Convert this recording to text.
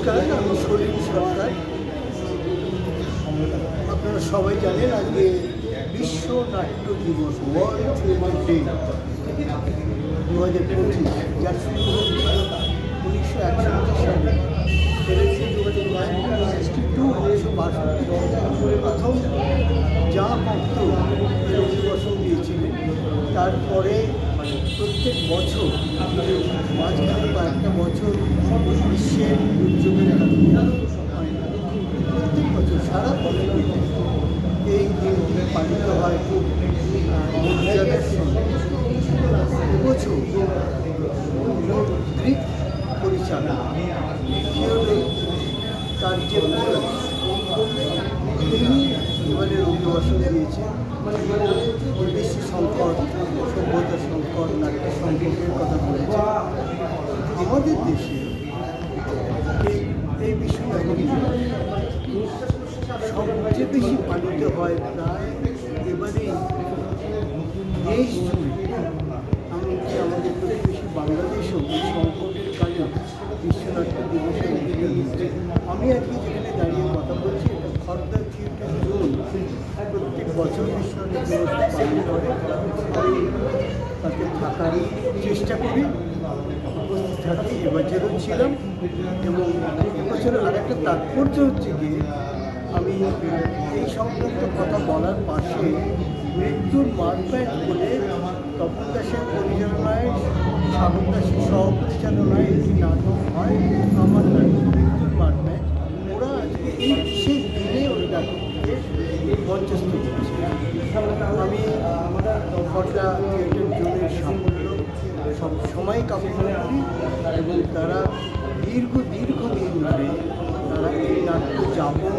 নমস্কার, আমি সলিল সরকার। আপনারা সবাই জানেন আজকে বিশ্ব নাট্য দিবস, ওয়ার্ল্ড থিয়েটার ডে 2025, যার শুরু হয়েছিল 1961 সালে। 1962 প্রথম যা ভক্ত অধিবেশন দিয়েছিলেন। তারপরে প্রত্যেক বছর মাঝখানে কয়েকটা বছর বিশ্বের দুর্যোগের প্রত্যেক বছর সারা পৃথিবীতে এই দিনটি পালিত হয় খুব মর্যাদার সঙ্গে। এবছর গ্রিক পরিচালক তার যে তিনি এবারে অভিবাসন দিয়েছেন। বিশ্ব সংকট, সভ্যতা সংকট, নাট্য সংকটের কথা বলেছে। আমাদের দেশে এই বিষয়টা সবচেয়ে বেশি পালিত হয় প্রায় এবারে দেশ জুড়ে, এমনকি আমাদের প্রতিবেশী বাংলাদেশও এই সংকটের কালে বিশ্বনাট্য দিবসের উদ্যোগ নিচ্ছে। আমি আজকে যেখানে দাঁড়িয়ে কথা বলছি, এটা খর্দা থিয়েটার জোন প্রত্যেক বছর বিশ্বনাট্য দিবস পালন করে। আমি তাতে থাকার চেষ্টা করি, উপস্থিত থাকি, এবছরও ছিলাম। এবং এবছরের আর একটা তাৎপর্য হচ্ছে কি, আমি এই সংক্রান্ত কথা বলার পাশে মৃত্যুর মারপ্যাট বলে তপন দাসের পরিচালনায়, সাগর দাসের সহপরিচালনায় একটি নাটক হয়, আমার নাটক মৃত্যুর মারপ্যাট। ওরা আজকে এই বিশেষ দিনে ওই নাটককে মঞ্চস্থ করছে। আমি খর্দা থিয়েটার জোনের সাফল্য সব সময় কামনা করি, এবং তারা দীর্ঘদিন ধরে তারা এই নাট্য যাপন